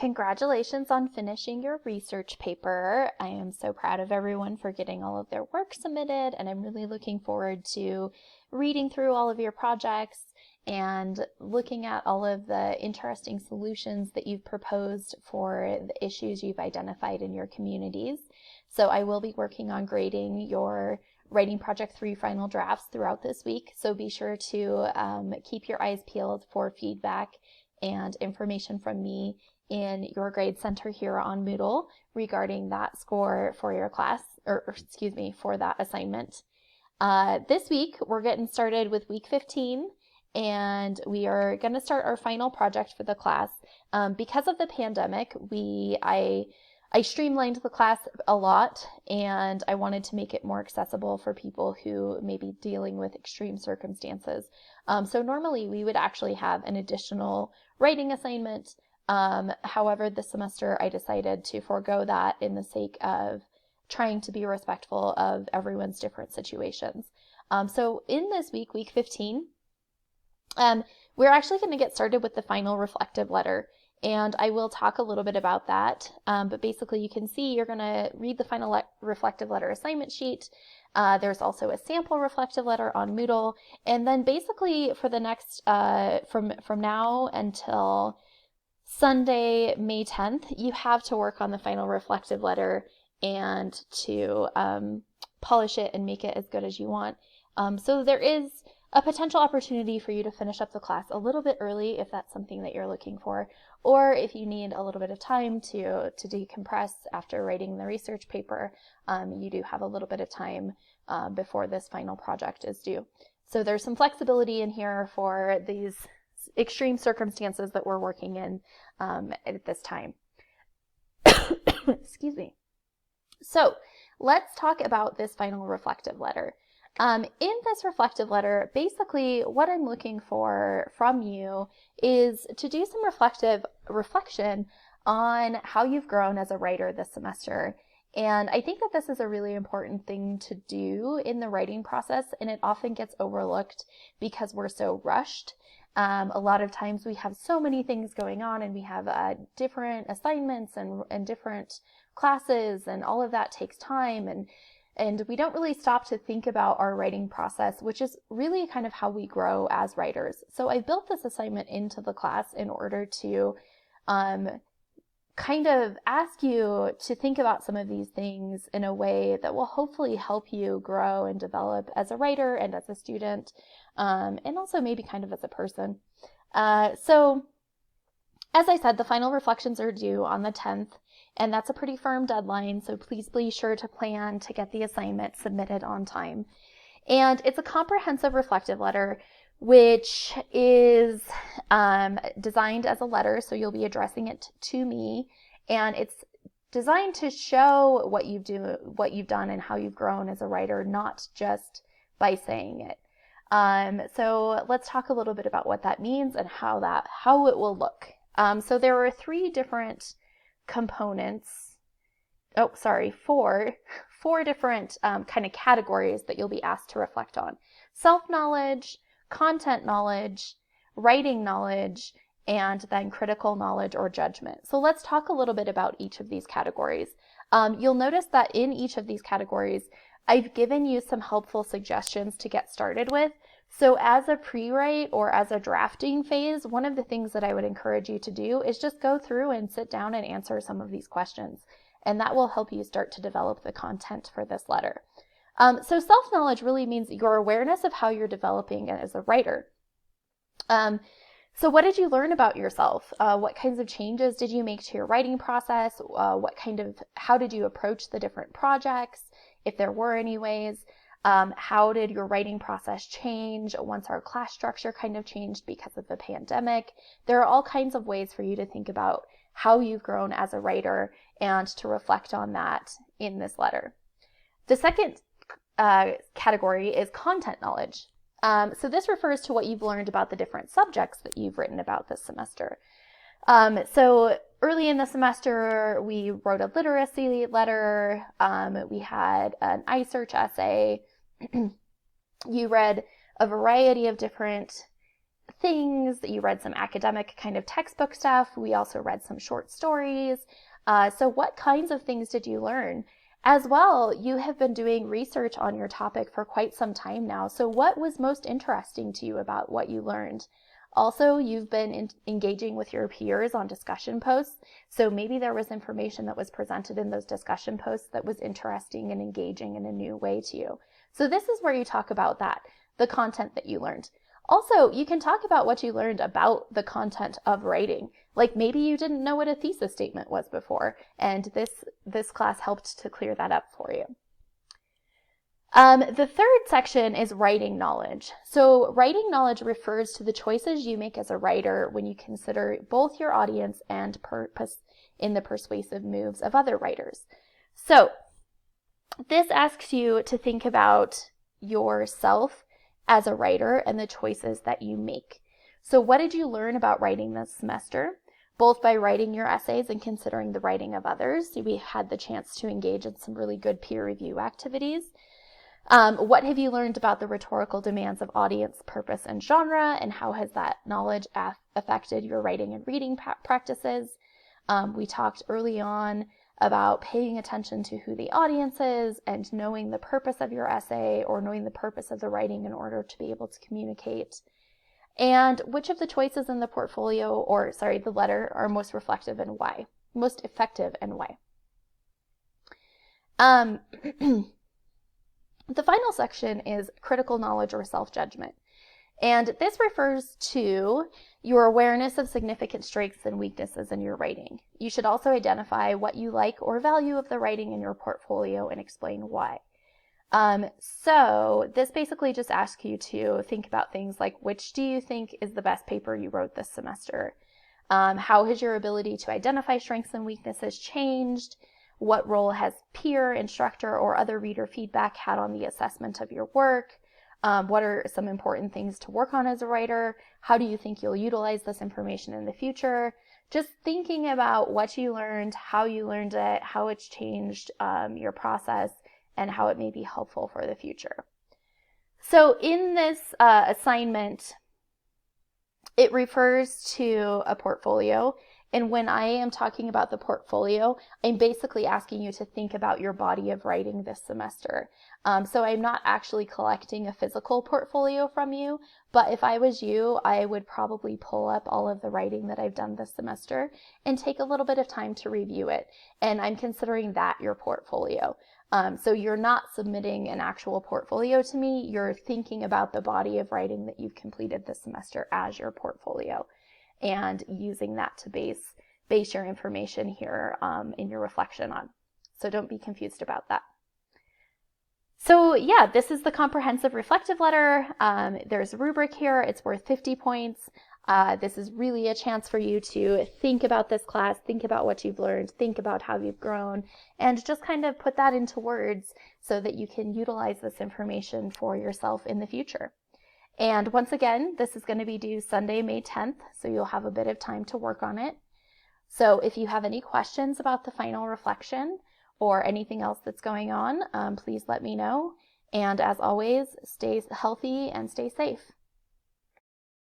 Congratulations on finishing your research paper. I am so proud of everyone for getting all of their work submitted, and I'm really looking forward to reading through all of your projects and looking at all of the interesting solutions that you've proposed for the issues you've identified in your communities. So I will be working on grading your Writing Project 3 final drafts throughout this week, so be sure to keep your eyes peeled for feedback and information from me in your grade center here on Moodle regarding that score for your class, for that assignment. This week, we're getting started with week 15, and we are going to start our final project for the class. Because of the pandemic, I streamlined the class a lot, and I wanted to make it more accessible for people who may be dealing with extreme circumstances. So normally we would actually have an additional writing assignment. However, this semester I decided to forego that in the sake of trying to be respectful of everyone's different situations. So in this week, week 15, we're actually going to get started with the final reflective letter. And I will talk a little bit about that, but basically you can see you're going to read the final reflective letter assignment sheet. There's also a sample reflective letter on Moodle, and then basically for the next, from now until Sunday, May 10th, you have to work on the final reflective letter and to polish it and make it as good as you want. So there is a potential opportunity for you to finish up the class a little bit early if that's something that you're looking for, or if you need a little bit of time to decompress after writing the research paper, you do have a little bit of time before this final project is due. So there's some flexibility in here for these extreme circumstances that we're working in at this time. Excuse me. So let's talk about this final reflective letter. In this reflective letter, basically what I'm looking for from you is to do some reflection on how you've grown as a writer this semester. And I think that this is a really important thing to do in the writing process, and it often gets overlooked because we're so rushed. A lot of times we have so many things going on, and we have different assignments and different classes, and all of that takes time, and we don't really stop to think about our writing process, which is really kind of how we grow as writers. So I built this assignment into the class in order to kind of ask you to think about some of these things in a way that will hopefully help you grow and develop as a writer and as a student, and also maybe kind of as a person. So as I said, the final reflections are due on the 10th, and that's a pretty firm deadline, so please be sure to plan to get the assignment submitted on time. And it's a comprehensive reflective letter, which is designed as a letter, so you'll be addressing it to me, and it's designed to show what you've done and how you've grown as a writer, not just by saying it. So let's talk a little bit about what that means and how it will look. So there are three different components. Four different kind of categories that you'll be asked to reflect on: self-knowledge, content knowledge, writing knowledge, and then critical knowledge or judgment. So let's talk a little bit about each of these categories. You'll notice that in each of these categories, I've given you some helpful suggestions to get started with. So as a pre-write or as a drafting phase, one of the things that I would encourage you to do is just go through and sit down and answer some of these questions. And that will help you start to develop the content for this letter. So self-knowledge really means your awareness of how you're developing as a writer. So what did you learn about yourself? What kinds of changes did you make to your writing process? How did you approach the different projects, if there were any ways? How did your writing process change once our class structure kind of changed because of the pandemic? There are all kinds of ways for you to think about how you've grown as a writer and to reflect on that in this letter. The second category is content knowledge. So this refers to what you've learned about the different subjects that you've written about this semester. So early in the semester, we wrote a literacy letter. We had an iSearch essay. You read a variety of different things. You read some academic kind of textbook stuff. We also read some short stories. So what kinds of things did you learn? As well, you have been doing research on your topic for quite some time now. So what was most interesting to you about what you learned? Also, you've been engaging with your peers on discussion posts. So maybe there was information that was presented in those discussion posts that was interesting and engaging in a new way to you. So this is where you talk about that, the content that you learned. Also, you can talk about what you learned about the content of writing. Like maybe you didn't know what a thesis statement was before, and this class helped to clear that up for you. The third section is writing knowledge. So writing knowledge refers to the choices you make as a writer when you consider both your audience and purpose in the persuasive moves of other writers. So this asks you to think about yourself as a writer and the choices that you make. So what did you learn about writing this semester? Both by writing your essays and considering the writing of others. We had the chance to engage in some really good peer review activities. What have you learned about the rhetorical demands of audience, purpose, and genre, and how has that knowledge affected your writing and reading practices? We talked early on about paying attention to who the audience is and knowing the purpose of your essay or knowing the purpose of the writing in order to be able to communicate. And which of the choices in the portfolio, or sorry, the letter, are most reflective and why? Most effective and why? The final section is critical knowledge or self-judgment. And this refers to your awareness of significant strengths and weaknesses in your writing. You should also identify what you like or value of the writing in your portfolio and explain why. So this basically just asks you to think about things like, which do you think is the best paper you wrote this semester? How has your ability to identify strengths and weaknesses changed? What role has peer, instructor, or other reader feedback had on the assessment of your work? What are some important things to work on as a writer? How do you think you'll utilize this information in the future? Just thinking about what you learned, how you learned it, how it's changed your process, and how it may be helpful for the future. So in this assignment, it refers to a portfolio. And when I am talking about the portfolio, I'm basically asking you to think about your body of writing this semester. So I'm not actually collecting a physical portfolio from you, but if I was you, I would probably pull up all of the writing that I've done this semester and take a little bit of time to review it. And I'm considering that your portfolio. So you're not submitting an actual portfolio to me, you're thinking about the body of writing that you've completed this semester as your portfolio, and using that to base your information here in your reflection on. So don't be confused about that. So yeah, this is the comprehensive reflective letter. There's a rubric here. It's worth 50 points. This is really a chance for you to think about this class, think about what you've learned, think about how you've grown, and just kind of put that into words so that you can utilize this information for yourself in the future. And once again, this is going to be due Sunday, May 10th, so you'll have a bit of time to work on it. So if you have any questions about the final reflection or anything else that's going on, please let me know. And as always, stay healthy and stay safe.